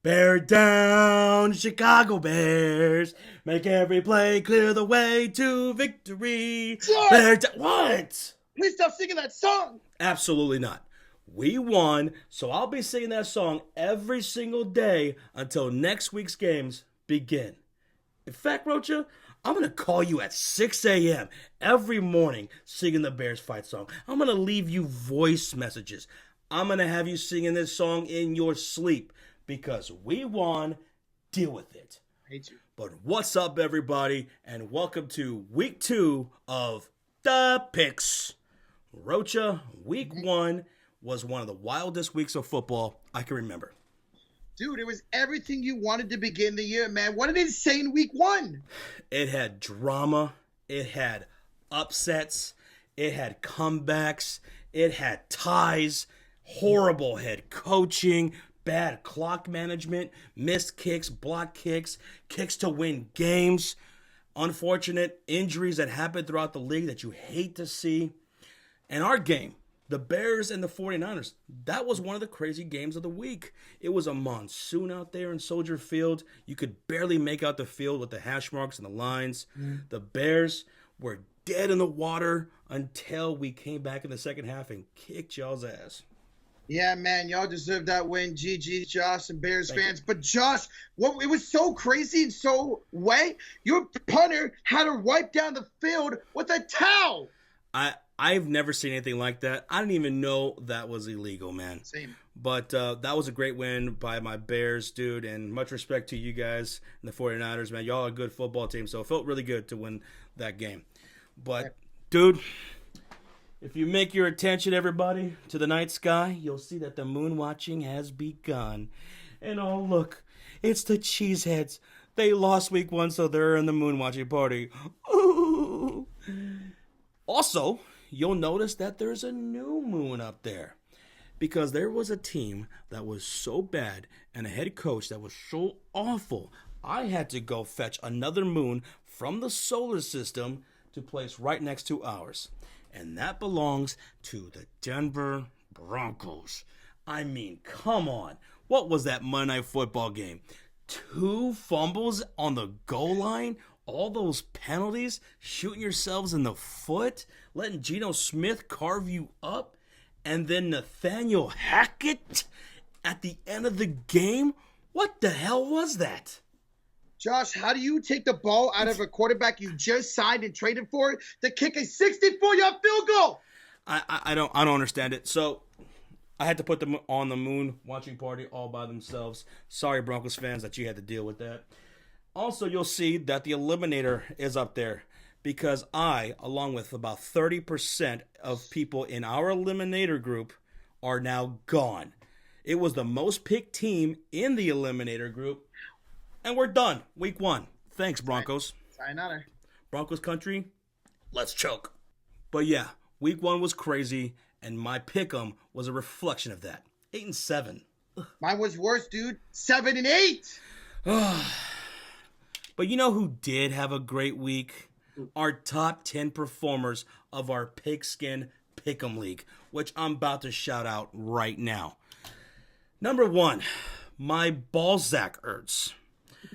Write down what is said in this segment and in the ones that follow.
Bear down, Chicago Bears. Make every play, clear the way to victory. George! Bear down. What? Please stop singing that song. Absolutely not. We won, so I'll be singing that song every single day until next week's games begin. In fact, Rocha, I'm going to call you at 6 a.m. every morning singing the Bears fight song. I'm going to leave you voice messages. I'm going to have you singing this song in your sleep because we won. Deal with it. I hate you. But what's up, everybody, and welcome to week 2 of The Picks. Rocha, week 1 was one of the wildest weeks of football I can remember. Dude, it was everything you wanted to begin the year, man. What an insane week 1. It had drama. It had upsets. It had comebacks. It had ties. Horrible head coaching. Bad clock management. Missed kicks. Blocked kicks. Kicks to win games. Unfortunate injuries that happened throughout the league that you hate to see. And our game, the Bears and the 49ers, that was one of the crazy games of the week. It was a monsoon out there in Soldier Field. You could barely make out the field with the hash marks and the lines. The Bears were dead in the water until we came back in the second half and kicked y'all's ass. Yeah, man, y'all deserve that win. GG, Josh and Bears fans. But Josh, it was so crazy and so wet. Your punter had to wipe down the field with a towel. I've never seen anything like that. I didn't even know that was illegal, man. Same. But that was a great win by my Bears, dude, and much respect to you guys and the 49ers, man. Y'all are a good football team, so it felt really good to win that game. But, dude, if you make your attention, everybody, to the night sky, you'll see that the moon watching has begun. And, oh, look, it's the Cheeseheads. They lost week 1, so they're in the moon watching party. Ooh. Also, you'll notice that there's a new moon up there because there was a team that was so bad and a head coach that was so awful. I had to go fetch another moon from the solar system to place right next to ours. And that belongs to the Denver Broncos. I mean, come on. What was that Monday Night Football game? 2 fumbles on the goal line? All those penalties, shooting yourselves in the foot, letting Geno Smith carve you up, and then Nathaniel Hackett at the end of the game? What the hell was that? Josh, how do you take the ball out of a quarterback you just signed and traded for to kick a 64-yard field goal? I don't understand it. So I had to put them on the moon watching party all by themselves. Sorry, Broncos fans, that you had to deal with that. Also, you'll see that the Eliminator is up there because I, along with about 30% of people in our Eliminator group, are now gone. It was the most picked team in the Eliminator group, and we're done. Week 1. Thanks, Broncos. Sayonara. Broncos country, let's choke. But yeah, week 1 was crazy, and my pick'em was a reflection of that. 8-7. Mine was worse, dude. 7-8. But you know who did have a great week? Our top 10 performers of our Pigskin Pick'em League, which I'm about to shout out right now. Number 1, my Balzac Ertz.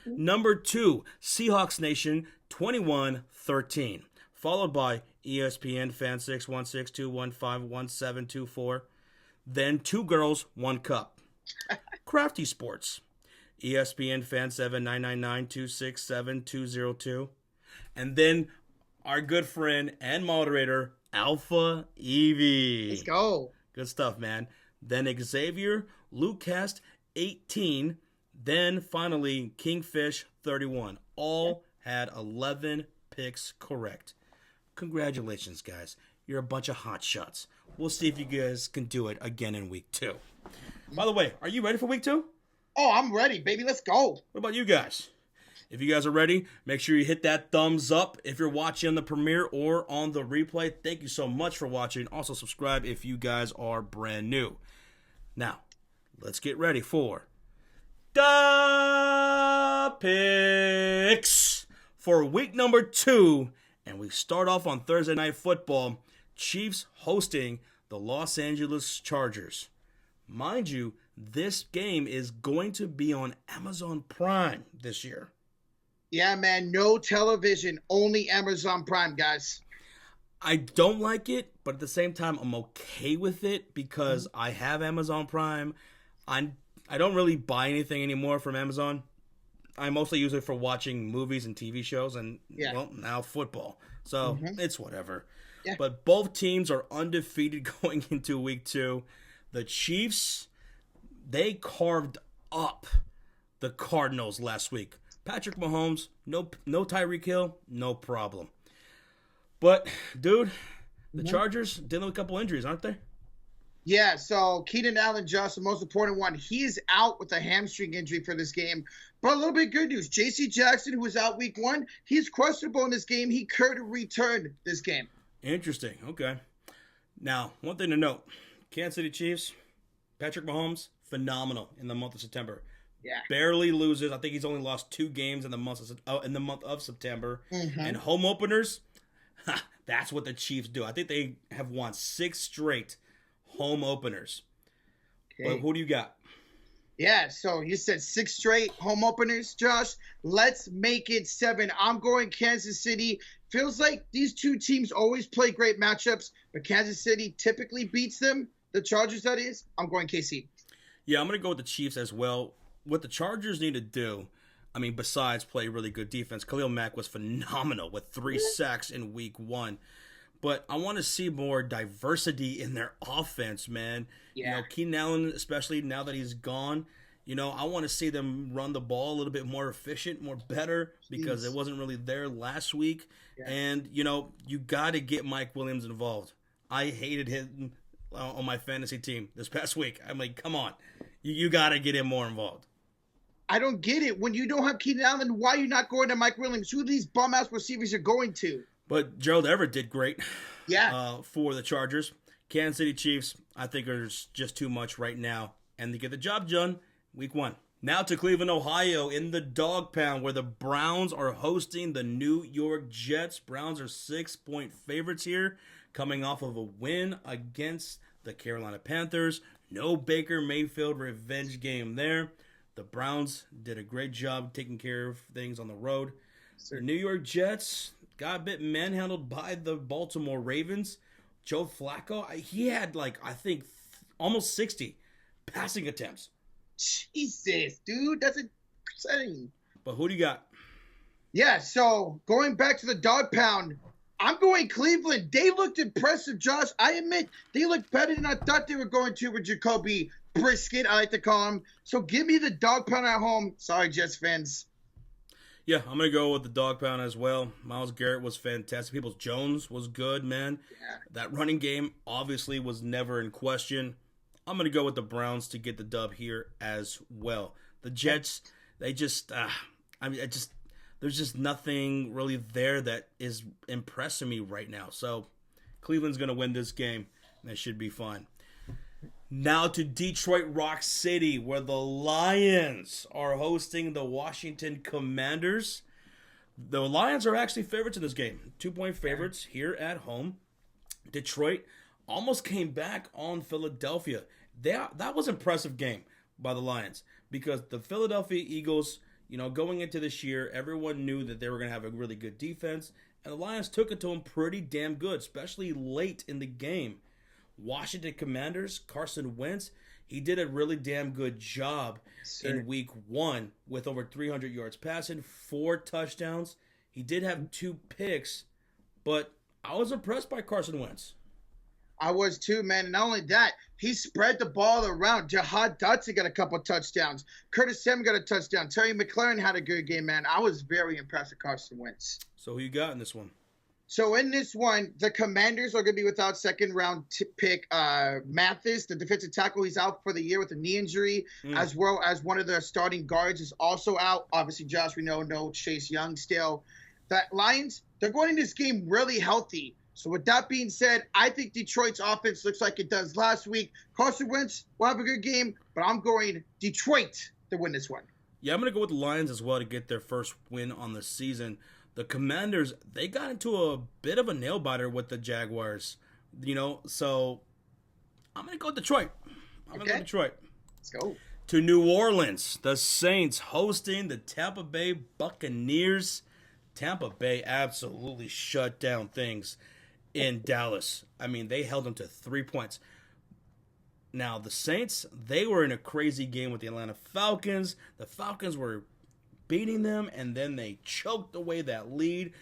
Number 2, Seahawks Nation 21-13. Followed by ESPN Fan 616-215-1724. Then 2 Girls, 1 Cup. Crafty Sports. ESPN Fan 7-999-267-202. And then our good friend and moderator, Alpha Evie. Let's go. Good stuff, man. Then Xavier, Lucast 18. Then finally, Kingfish 31. All had 11 picks correct. Congratulations, guys. You're a bunch of hot shots. We'll see if you guys can do it again in week 2. By the way, are you ready for week 2? Oh, I'm ready, baby. Let's go. What about you guys? If you guys are ready, make sure you hit that thumbs up if you're watching on the premiere or on the replay. Thank you so much for watching. Also, subscribe if you guys are brand new. Now, let's get ready for the picks for week number 2. And we start off on Thursday Night Football. Chiefs hosting the Los Angeles Chargers. Mind you, this game is going to be on Amazon Prime this year. Yeah, man, no television, only Amazon Prime, guys. I don't like it, but at the same time, I'm okay with it because I have Amazon Prime. I don't really buy anything anymore from Amazon. I mostly use it for watching movies and TV shows and, well, now football. So it's whatever. Yeah. But both teams are undefeated going into week 2. The Chiefs, they carved up the Cardinals last week. Patrick Mahomes, no Tyreek Hill, no problem. But, dude, the Chargers dealing with a couple injuries, aren't they? Yeah, so Keenan Allen, Josh, the most important one, he is out with a hamstring injury for this game. But a little bit good news. J.C. Jackson, who was out week 1, he's questionable in this game. He could return this game. Interesting. Okay. Now, one thing to note. Kansas City Chiefs, Patrick Mahomes, phenomenal in the month of September. Yeah. Barely loses. I think he's only lost 2 games in the month of September. And home openers, that's what the Chiefs do. I think they have won 6 straight home openers. Okay. But who do you got? Yeah, so you said 6 straight home openers, Josh. Let's make it 7. I'm going Kansas City. Feels like these two teams always play great matchups, but Kansas City typically beats them. The Chargers, that is. I'm going KC. Yeah, I'm going to go with the Chiefs as well. What the Chargers need to do, I mean, besides play really good defense, Khalil Mack was phenomenal with 3 sacks in week 1. But I want to see more diversity in their offense, man. Yeah. You know, Keenan Allen, especially now that he's gone, you know, I want to see them run the ball a little bit more efficient, more better, because it wasn't really there last week. Yeah. And, you know, you got to get Mike Williams involved. I hated him on my fantasy team this past week. I'm like, come on. You got to get him more involved. I don't get it. When you don't have Keenan Allen, why are you not going to Mike Williams? Who these bum-ass receivers are going to? But Gerald Everett did great for the Chargers. Kansas City Chiefs, I think, are just too much right now. And they get the job done week 1. Now to Cleveland, Ohio, in the Dog Pound, where the Browns are hosting the New York Jets. Browns are 6-point favorites here, coming off of a win against the Carolina Panthers. No Baker Mayfield revenge game there. The Browns did a great job taking care of things on the road. The New York Jets got a bit manhandled by the Baltimore Ravens. Joe Flacco, he had I think almost 60 passing attempts. Jesus, dude, that's insane. But who do you got? Yeah, so going back to the Dog Pound, I'm going Cleveland. They looked impressive, Josh. I admit, they looked better than I thought they were going to with Jacoby Brisket, I like to call him. So give me the Dog Pound at home. Sorry, Jets fans. Yeah, I'm going to go with the Dog Pound as well. Myles Garrett was fantastic. Peoples-Jones was good, man. Yeah. That running game obviously was never in question. I'm going to go with the Browns to get the dub here as well. The Jets, they just, there's just nothing really there that is impressing me right now. So Cleveland's going to win this game. That should be fun. Now to Detroit Rock City, where the Lions are hosting the Washington Commanders. The Lions are actually favorites in this game. 2-point favorites here at home. Detroit almost came back on Philadelphia. That was an impressive game by the Lions, because the Philadelphia Eagles, you know, going into this year, everyone knew that they were going to have a really good defense, and the Lions took it to them pretty damn good, especially late in the game. Washington Commanders, Carson Wentz, he did a really damn good job in week 1 with over 300 yards passing, 4 touchdowns. He did have 2 picks, but I was impressed by Carson Wentz. I was too, man. And not only that, he spread the ball around. Jahad Dotson got a couple touchdowns. Curtis Samuel got a touchdown. Terry McLaurin had a good game, man. I was very impressed with Carson Wentz. So who you got in this one? So in this one, the Commanders are going to be without second-round pick Mathis, the defensive tackle. He's out for the year with a knee injury, as well as one of their starting guards is also out. Obviously, Josh, we know no Chase Young still. The Lions, they're going into this game really healthy. So with that being said, I think Detroit's offense looks like it does last week. Carson Wentz will have a good game, but I'm going Detroit to win this one. Yeah, I'm going to go with the Lions as well to get their first win on the season. The Commanders, they got into a bit of a nail-biter with the Jaguars, you know, so I'm going to go with Detroit. I'm going to go Detroit. Let's go. To New Orleans, the Saints hosting the Tampa Bay Buccaneers. Tampa Bay absolutely shut down things in Dallas. I mean, they held them to 3 points. Now, the Saints, they were in a crazy game with the Atlanta Falcons. The Falcons were beating them, and then they choked away that lead.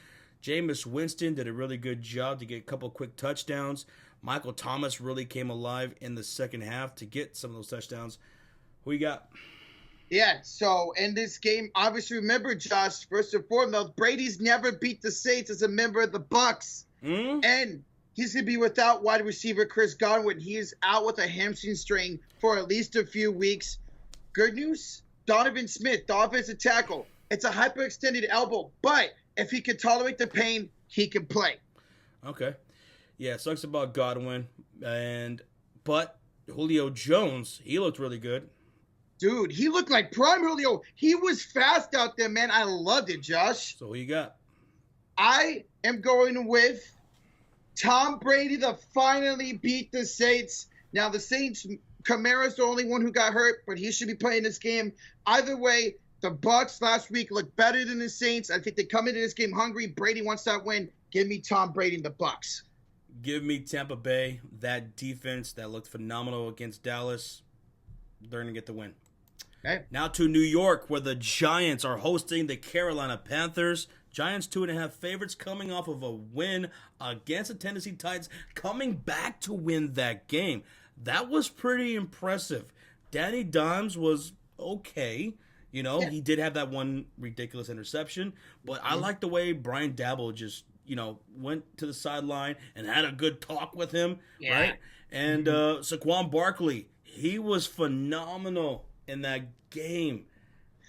Jameis Winston did a really good job to get a couple quick touchdowns. Michael Thomas really came alive in the second half to get some of those touchdowns. Who you got? Yeah, so in this game, obviously remember, Josh, first and foremost, Brady's never beat the Saints as a member of the Bucs. And he's going to be without wide receiver Chris Godwin. He is out with a hamstring strain for at least a few weeks. Good news, Donovan Smith, the offensive tackle. It's a hyperextended elbow, but if he can tolerate the pain, he can play. Okay. Yeah, it sucks about Godwin. But Julio Jones, he looked really good. Dude, he looked like prime Julio. He was fast out there, man. I loved it, Josh. So who you got? I am going with Tom Brady to finally beat the Saints. Now, the Saints, Kamara's the only one who got hurt, but he should be playing this game. Either way, the Bucs last week looked better than the Saints. I think they come into this game hungry. Brady wants that win. Give me Tom Brady and the Bucs. Give me Tampa Bay. That defense that looked phenomenal against Dallas, they're going to get the win. Okay. Now to New York, where the Giants are hosting the Carolina Panthers. Giants 2.5 favorites, coming off of a win against the Tennessee Titans, coming back to win that game. That was pretty impressive. Danny Dimes was okay. You know, He did have that one ridiculous interception, but I like the way Brian Dabble just, went to the sideline and had a good talk with him, right? And Saquon Barkley, he was phenomenal in that game.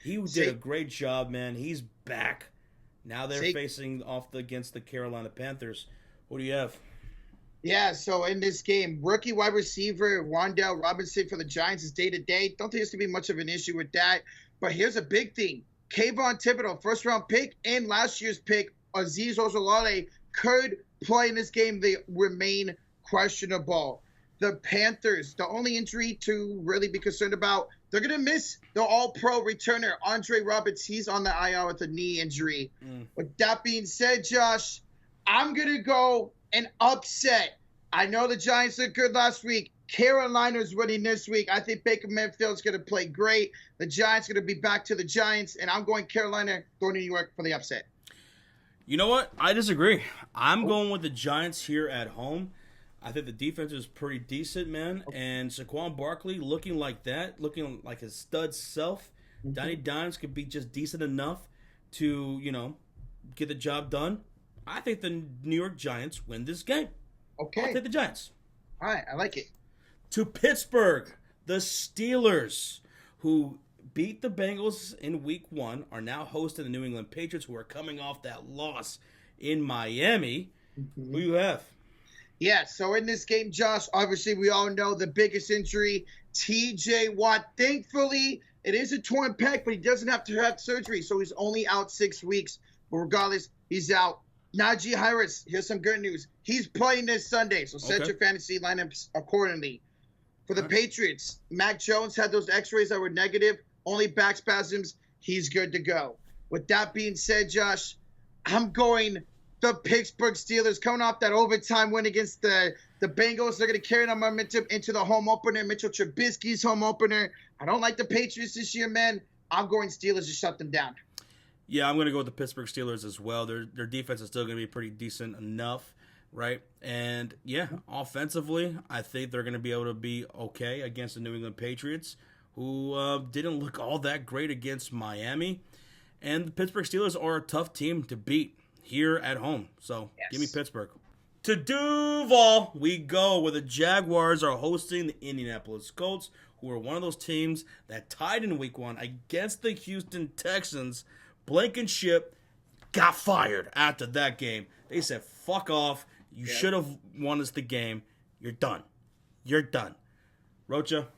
He did a great job, man. He's back. Now they're facing off against the Carolina Panthers. What do you have? Yeah, so in this game, rookie wide receiver Wan'Dale Robinson for the Giants is day-to-day. Don't think there's going to be much of an issue with that. But here's a big thing. Kayvon Thibodeau, first-round pick, and last year's pick, Azeez Ojulari, could play in this game. They remain questionable. The Panthers, the only injury to really be concerned about, they're going to miss the all-pro returner, Andre Roberts. He's on the IR with a knee injury. With that being said, Josh, I'm going to go an upset. I know the Giants looked good last week. Carolina's winning this week. I think Baker Mayfield's going to play great. The Giants are going to be back to the Giants, and I'm going Carolina, going to New York for the upset. You know what? I disagree. I'm going with the Giants here at home. I think the defense is pretty decent, man. And Saquon Barkley looking like that, looking like his stud self. Danny Dimes could be just decent enough to, get the job done. I think the New York Giants win this game. Okay. I'll take the Giants. All right, I like it. To Pittsburgh, the Steelers, who beat the Bengals in Week 1, are now hosting the New England Patriots, who are coming off that loss in Miami. Who you have? Yeah, so in this game, Josh, obviously we all know the biggest injury, T.J. Watt. Thankfully, it is a torn pec, but he doesn't have to have surgery, so he's only out 6 weeks. But regardless, he's out. Najee Harris, here's some good news. He's playing this Sunday, so set your fantasy lineups accordingly. For the Patriots, Mac Jones had those x-rays that were negative, only back spasms. He's good to go. With that being said, Josh, I'm going the Pittsburgh Steelers, coming off that overtime win against the Bengals. They're going to carry that momentum into the home opener, Mitchell Trubisky's home opener. I don't like the Patriots this year, man. I'm going Steelers to shut them down. Yeah, I'm going to go with the Pittsburgh Steelers as well. Their defense is still going to be pretty decent enough, right? And, yeah, offensively, I think they're going to be able to be okay against the New England Patriots, who didn't look all that great against Miami. And the Pittsburgh Steelers are a tough team to beat here at home. So, give me Pittsburgh. To Duval, we go, where the Jaguars are hosting the Indianapolis Colts, who are one of those teams that tied in Week 1 against the Houston Texans. Blankenship got fired after that game. They said, fuck off. You should have won us the game. You're done. You're done. Rocha?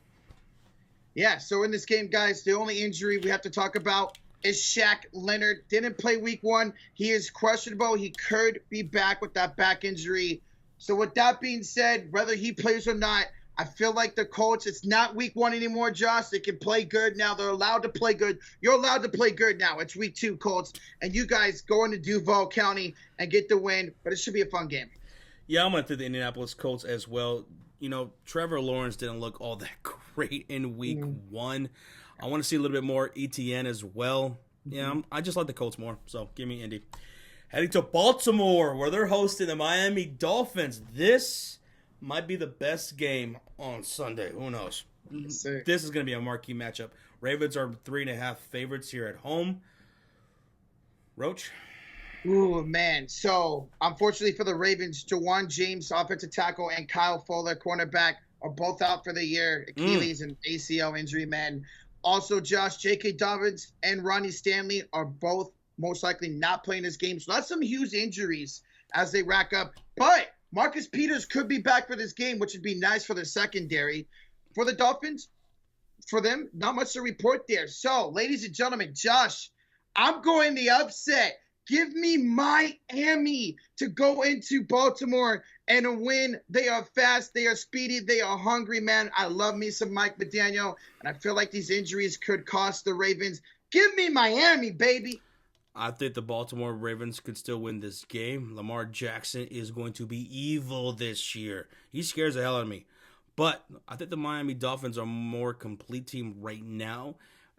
Yeah, so in this game, guys, the only injury we have to talk about is Shaq Leonard. Didn't play Week 1. He is questionable. He could be back with that back injury. So with that being said, whether he plays or not, I feel like the Colts, it's not week 1 anymore, Josh. They can play good now. They're allowed to play good. You're allowed to play good now. It's week 2, Colts. And you guys go into Duval County and get the win. But it should be a fun game. Yeah, I'm going to the Indianapolis Colts as well. You know, Trevor Lawrence didn't look all that great in week 1. I want to see a little bit more ETN as well. Yeah, I just like the Colts more. So give me Indy. Heading to Baltimore, where they're hosting the Miami Dolphins. This might be the best game on Sunday. Who knows? This is going to be a marquee matchup. Ravens are 3.5 favorites here at home. Roach? Ooh, man. So, unfortunately for the Ravens, Jawan James, offensive tackle, and Kyle Fuller, cornerback, are both out for the year. Achilles and ACL injury, man. Also, Josh, J.K. Dobbins and Ronnie Stanley are both most likely not playing this game. So that's some huge injuries as they rack up. But Marcus Peters could be back for this game, which would be nice for the secondary. For the Dolphins, for them, not much to report there. So, ladies and gentlemen, Josh, I'm going the upset. Give me Miami to go into Baltimore and a win. They are fast. They are speedy. They are hungry, man. I love me some Mike McDaniel, and I feel like these injuries could cost the Ravens. Give me Miami, baby. I think the Baltimore Ravens could still win this game. Lamar Jackson is going to be evil this year. He scares the hell out of me. But I think the Miami Dolphins are a more complete team right now.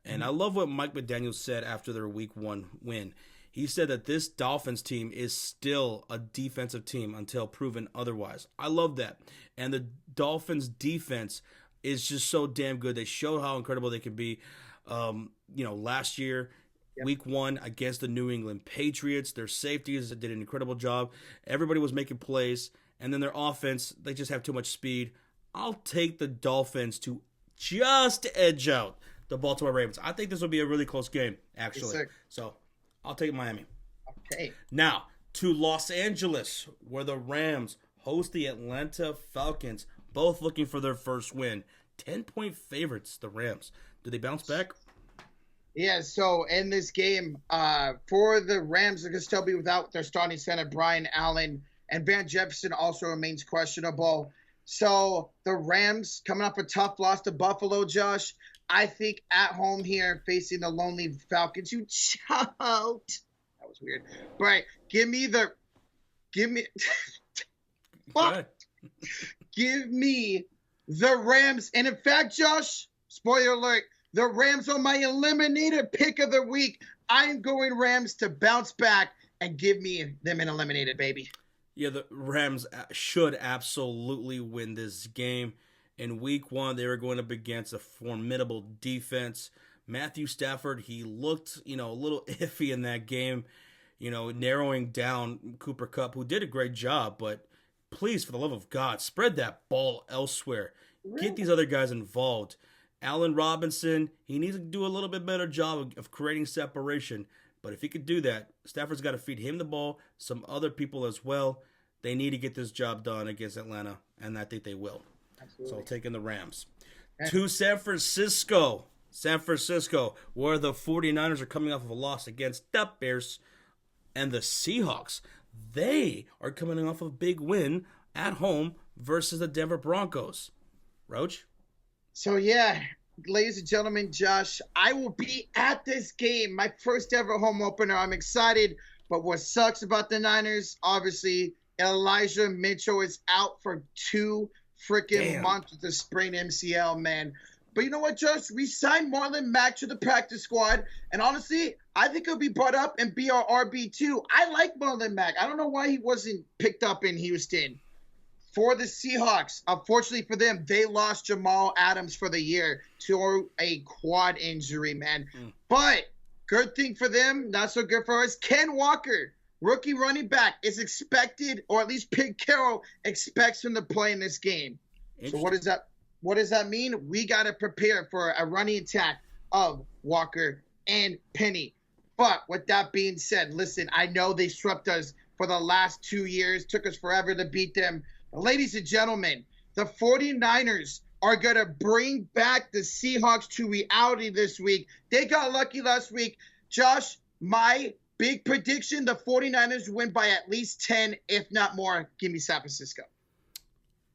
And I love what Mike McDaniel said after their week 1 win. He said that this Dolphins team is still a defensive team until proven otherwise. I love that. And the Dolphins defense is just so damn good. They showed how incredible they can be. Last year, week 1 against the New England Patriots, their safeties did an incredible job. Everybody was making plays. And then their offense, they just have too much speed. I'll take the Dolphins to just edge out the Baltimore Ravens. I think this will be a really close game, actually. Yes, so I'll take Miami. Okay. Now, to Los Angeles, where the Rams host the Atlanta Falcons, both looking for their first win. 10-point favorites, the Rams. Do they bounce back? Yeah, so in this game, for the Rams, they're going to still be without their starting center, Brian Allen, and Van Jefferson also remains questionable. So the Rams coming off a tough loss to Buffalo, Josh. I think at home here facing the lonely Falcons, who choked. That was weird. But give me the Rams. And in fact, Josh, spoiler alert, the Rams are my eliminated pick of the week. I'm going Rams to bounce back and give me them an eliminated, baby. Yeah, the Rams should absolutely win this game. In week 1, they were going up against a formidable defense. Matthew Stafford, he looked, a little iffy in that game, narrowing down Cooper Kupp, who did a great job. But please, for the love of God, spread that ball elsewhere. Really? Get these other guys involved. Allen Robinson, he needs to do a little bit better job of creating separation. But if he could do that, Stafford's got to feed him the ball, some other people as well. They need to get this job done against Atlanta, and I think they will. Absolutely. So I'll take in the Rams. To San Francisco, where the 49ers are coming off of a loss against the Bears, and the Seahawks, they are coming off of a big win at home versus the Denver Broncos. Roach? So, yeah, ladies and gentlemen, Josh, I will be at this game, my first ever home opener. I'm excited, but what sucks about the Niners, obviously, Elijah Mitchell is out for 2 freaking months with the sprained MCL, man. But you know what, Josh? We signed Marlon Mack to the practice squad, and honestly, I think he'll be brought up and be our RB2. I like Marlon Mack. I don't know why he wasn't picked up in Houston. For the Seahawks, unfortunately for them, they lost Jamal Adams for the year to a quad injury, man. But good thing for them, not so good for us. Ken Walker, rookie running back, is expected, or at least Pete Carroll expects him to play in this game. So what does that mean? We got to prepare for a running attack of Walker and Penny. But with that being said, listen, I know they swept us for the last 2 years. Took us forever to beat them. Ladies and gentlemen, the 49ers are going to bring back the Seahawks to reality this week. They got lucky last week. Josh, my big prediction, the 49ers win by at least 10, if not more. Give me San Francisco.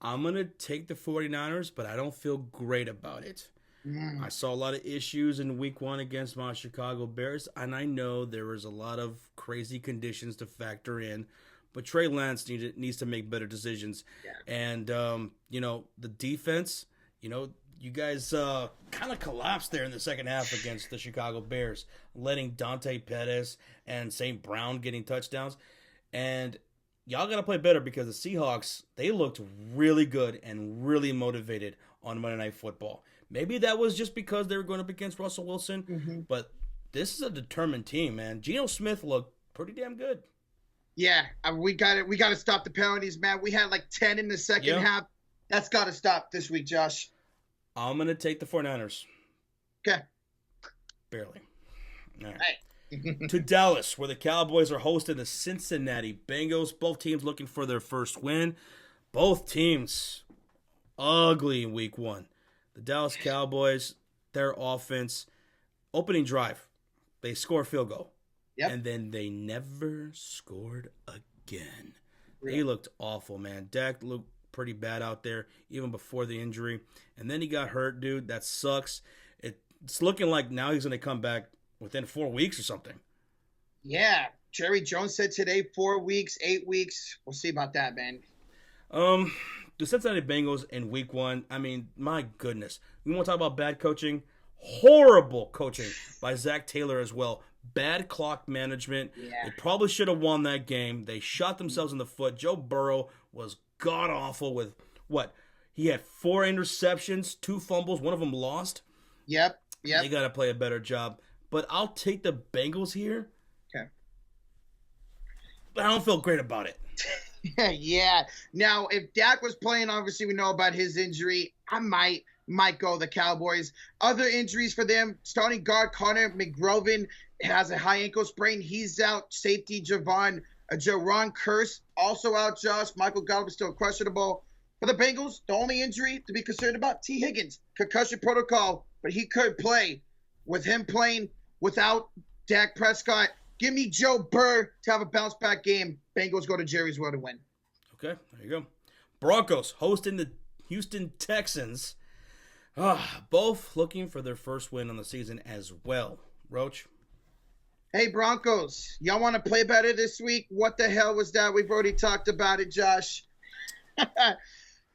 I'm going to take the 49ers, but I don't feel great about it. I saw a lot of issues in week 1 against my Chicago Bears, and I know there was a lot of crazy conditions to factor in, but Trey Lance needs to make better decisions. Yeah. And, the defense, you guys kind of collapsed there in the second half against the Chicago Bears, letting Dante Pettis and St. Brown getting touchdowns. And y'all got to play better because the Seahawks, they looked really good and really motivated on Monday Night Football. Maybe that was just because they were going up against Russell Wilson, but this is a determined team, man. Geno Smith looked pretty damn good. Yeah, we got to stop the penalties, man. We had like 10 in the second half. That's got to stop this week, Josh. I'm going to take the 49ers. Okay. Barely. All right. To Dallas, where the Cowboys are hosting the Cincinnati Bengals. Both teams looking for their first win. Both teams ugly in week 1. The Dallas Cowboys, their offense, opening drive, they score a field goal. Yep. And then they never scored again. Really? They looked awful, man. Dak looked pretty bad out there, even before the injury. And then he got hurt, dude. That sucks. It's looking like now he's going to come back within 4 weeks or something. Yeah. Jerry Jones said today 4 weeks, 8 weeks. We'll see about that, man. The Cincinnati Bengals in week 1, I mean, my goodness. We want to talk about bad coaching? Horrible coaching by Zach Taylor as well. Bad clock management. Yeah. They probably should have won that game. They shot themselves in the foot. Joe Burrow was god-awful with, he had 4 interceptions, 2 fumbles, one of them lost. Yep. They got to play a better job. But I'll take the Bengals here. Okay. But I don't feel great about it. Yeah. Now, if Dak was playing, obviously we know about his injury. I might go the Cowboys. Other injuries for them, starting guard Connor McGrovern has a high ankle sprain. He's out. Safety Jaron Kearse also out, Josh. Michael Gallup is still questionable. For the Bengals, the only injury to be concerned about, T. Higgins, concussion protocol, but he could play. With him playing without Dak Prescott, give me Joe Burr to have a bounce-back game. Bengals go to Jerry's World to win. Okay, there you go. Broncos hosting the Houston Texans. Both looking for their first win on the season as well. Roach? Hey, Broncos, y'all want to play better this week? What the hell was that? We've already talked about it, Josh.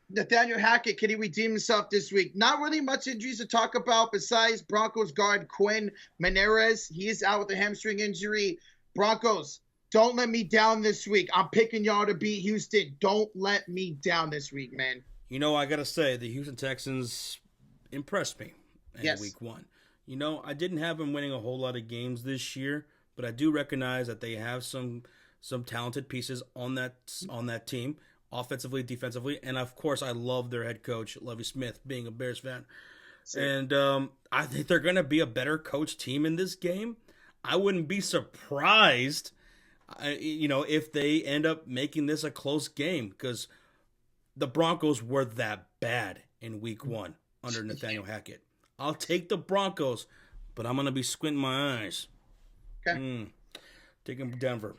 Nathaniel Hackett, can he redeem himself this week? Not really much injuries to talk about besides Broncos guard Quinn Menarez. He is out with a hamstring injury. Broncos, don't let me down this week. I'm picking y'all to beat Houston. Don't let me down this week, man. I got to say, the Houston Texans impressed me in week 1. I didn't have them winning a whole lot of games this year, but I do recognize that they have some talented pieces on that team, offensively, defensively, and of course, I love their head coach, Lovie Smith, being a Bears fan. And I think they're going to be a better coach team in this game. I wouldn't be surprised, if they end up making this a close game, because the Broncos were that bad in week 1 under Nathaniel Hackett. I'll take the Broncos, but I'm going to be squinting my eyes. Okay. Taking Denver.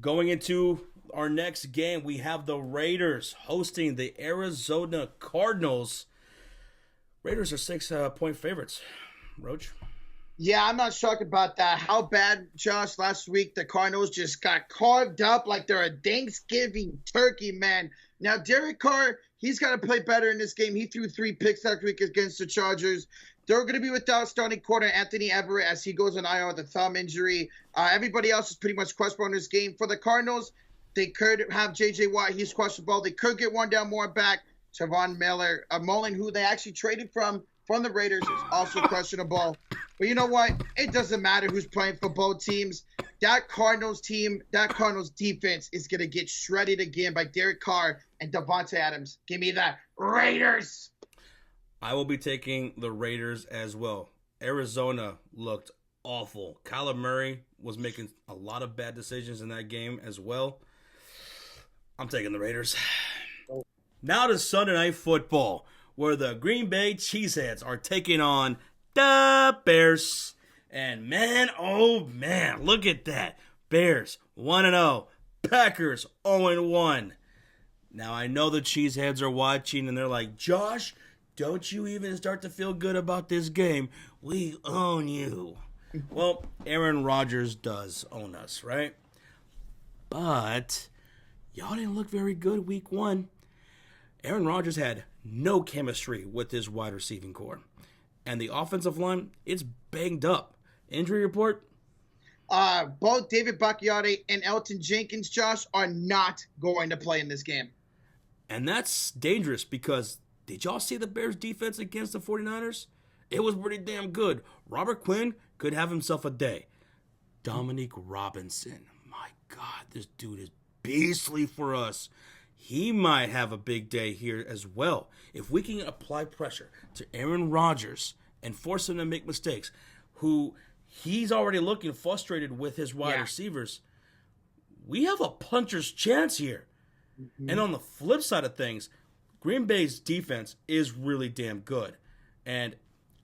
Going into our next game, we have the Raiders hosting the Arizona Cardinals. Raiders are 6-point favorites. Roach? Yeah, I'm not shocked about that. How bad, Josh, last week the Cardinals just got carved up like they're a Thanksgiving turkey, man. Now, Derek Carr, he's got to play better in this game. He threw 3 picks last week against the Chargers. They're going to be without starting quarter Anthony Everett as he goes on IR with a thumb injury. Everybody else is pretty much questionable in this game. For the Cardinals, they could have J.J. Watt. He's questionable. They could get one down more back. Tavon Mullen, who they actually traded from the Raiders, is also questionable. But you know what? It doesn't matter who's playing for both teams. That Cardinals defense is going to get shredded again by Derek Carr and Devontae Adams. Give me the Raiders. I will be taking the Raiders as well. Arizona looked awful. Kyler Murray was making a lot of bad decisions in that game as well. I'm taking the Raiders. Now to Sunday Night Football, where the Green Bay Cheeseheads are taking on the Bears. And man, oh man, look at that. Bears 1-0. Packers 0-1. Now, I know the cheeseheads are watching, and they're like, Josh, don't you even start to feel good about this game. We own you. Well, Aaron Rodgers does own us, right? But y'all didn't look very good week 1. Aaron Rodgers had no chemistry with his wide receiving core. And the offensive line, it's banged up. Injury report? Both David Bakhtiari and Elton Jenkins, Josh, are not going to play in this game. And that's dangerous because did y'all see the Bears' defense against the 49ers? It was pretty damn good. Robert Quinn could have himself a day. Dominique Robinson. My God, this dude is beastly for us. He might have a big day here as well. If we can apply pressure to Aaron Rodgers and force him to make mistakes, who he's already looking frustrated with his wide receivers, we have a puncher's chance here. Mm-hmm. And on the flip side of things, Green Bay's defense is really damn good. And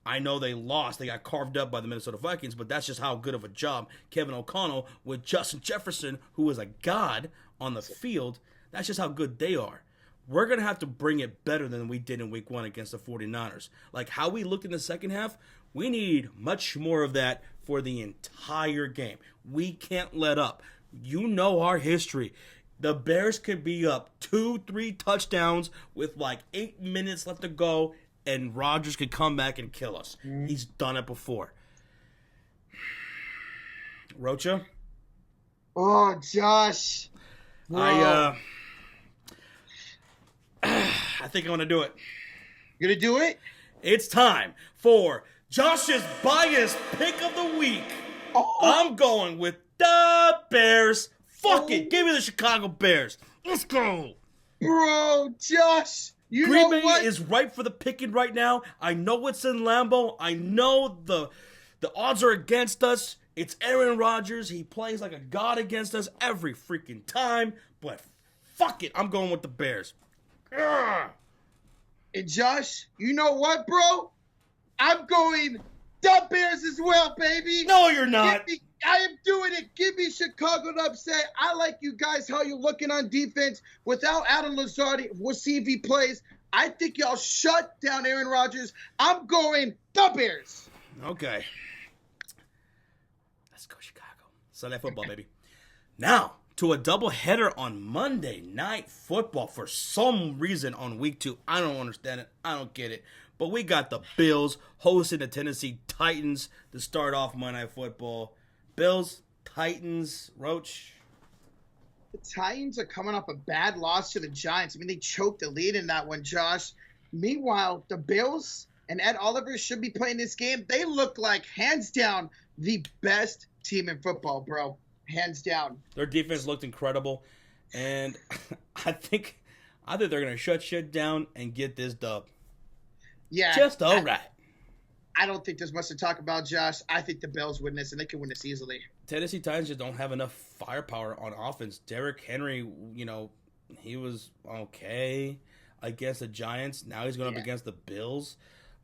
I know they lost. They got carved up by the Minnesota Vikings, but that's just how good of a job Kevin O'Connell with Justin Jefferson, who is a god on the field, that's just how good they are. We're going to have to bring it better than we did in week 1 against the 49ers. Like how we looked in the second half, we need much more of that for the entire game. We can't let up. You know our history. The Bears could be up 2-3 touchdowns with like 8 minutes left to go, and Rodgers could come back and kill us. He's done it before. Rocha? Oh, Josh. I think I'm going to do it. You going to do it? It's time for Josh's biased pick of the week. Oh. I'm going with the Bears. Fuck it. Give me the Chicago Bears. Let's go. Bro, Josh, you Green know Bay what? is ripe for the picking right now. I know it's in Lambeau. I know the odds are against us. It's Aaron Rodgers. He plays like a god against us every freaking time. But fuck it. I'm going with the Bears. Ugh. And Josh, you know what, bro? I'm going the Bears as well, baby. No, you're not. I am doing it. Give me Chicago to upset. I like you guys, how you're looking on defense. Without Adam Lazard, we'll see if he plays. I think y'all shut down Aaron Rodgers. I'm going the Bears. Okay. Let's go, Chicago. Sunday football, baby. Now, to a doubleheader on Monday Night Football for some reason on week 2. I don't understand it. I don't get it. But we got the Bills hosting the Tennessee Titans to start off Monday Night Football. Bills, Titans, Roach. The Titans are coming off a bad loss to the Giants. I mean, they choked the lead in that one, Josh. Meanwhile, the Bills and Ed Oliver should be playing this game. They look like, hands down, the best team in football, bro. Hands down. Their defense looked incredible. And I think they're going to shut shit down and get this dub. Yeah. Just all right. I don't think there's much to talk about, Josh. I think the Bills win this, and they can win this easily. Tennessee Titans just don't have enough firepower on offense. Derrick Henry, he was okay against the Giants. Now he's going up against the Bills.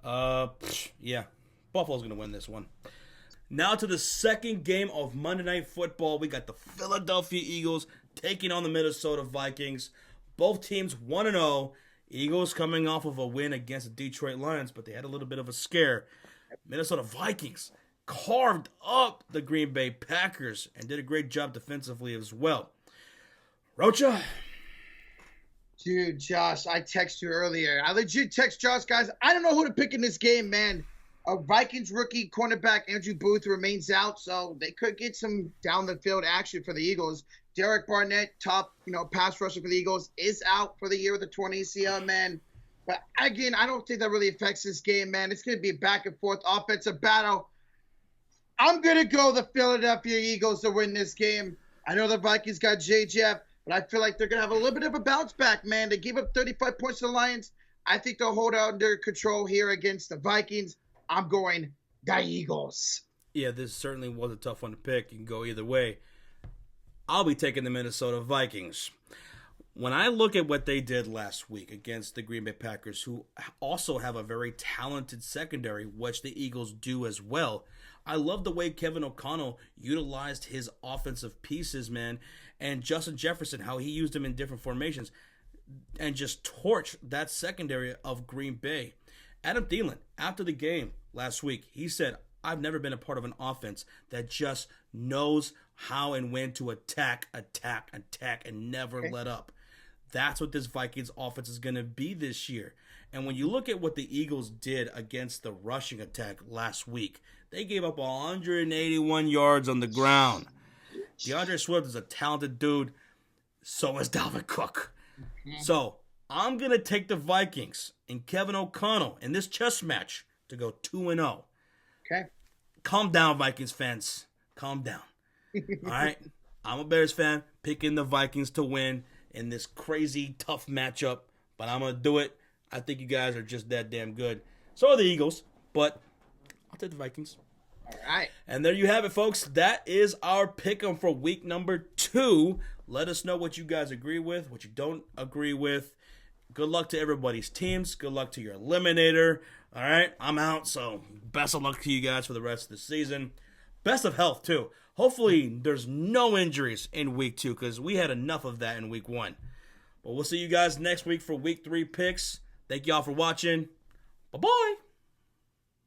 Yeah. Buffalo's going to win this one. Now to the second game of Monday Night Football. We got the Philadelphia Eagles taking on the Minnesota Vikings. Both teams 1-0. Eagles coming off of a win against the Detroit Lions, but they had a little bit of a scare. Minnesota Vikings carved up the Green Bay Packers and did a great job defensively as well. Rocha? Dude, Josh, I texted you earlier. I legit text Josh, guys. I don't know who to pick in this game, man. A Vikings rookie cornerback, Andrew Booth, remains out, so they could get some down-the-field action for the Eagles. Derek Barnett, top, pass rusher for the Eagles, is out for the year with a torn ACL, man. But again, I don't think that really affects this game, man. It's going to be a back-and-forth offensive battle. I'm going to go the Philadelphia Eagles to win this game. I know the Vikings got J.Jeff, but I feel like they're going to have a little bit of a bounce back, man. They gave up 35 points to the Lions. I think they'll hold out under control here against the Vikings. I'm going the Eagles. Yeah, this certainly was a tough one to pick. You can go either way. I'll be taking the Minnesota Vikings. When I look at what they did last week against the Green Bay Packers, who also have a very talented secondary, which the Eagles do as well, I love the way Kevin O'Connell utilized his offensive pieces, man, and Justin Jefferson, how he used them in different formations. and just torch that secondary of Green Bay. Adam Thielen, after the game last week, he said, I've never been a part of an offense that just knows how and when to attack, and never let up. That's what this Vikings offense is going to be this year. And when you look at what the Eagles did against the rushing attack last week, they gave up 181 yards on the ground. DeAndre Swift is a talented dude. So is Dalvin Cook. So I'm going to take the Vikings and Kevin O'Connell in this chess match to go 2-0. Okay. Calm down, Vikings fans. Calm down. All right? I'm a Bears fan, picking the Vikings to win in this crazy, tough matchup. But I'm going to do it. I think you guys are just that damn good. So are the Eagles, but I'll take the Vikings. All right. And there you have it, folks. That is our pick-em for week number 2. Let us know what you guys agree with, what you don't agree with. Good luck to everybody's teams. Good luck to your eliminator. All right, I'm out, so best of luck to you guys for the rest of the season. Best of health, too. Hopefully, there's no injuries in week 2 because we had enough of that in week 1. But we'll see you guys next week for week 3 picks. Thank y'all for watching. Bye-bye.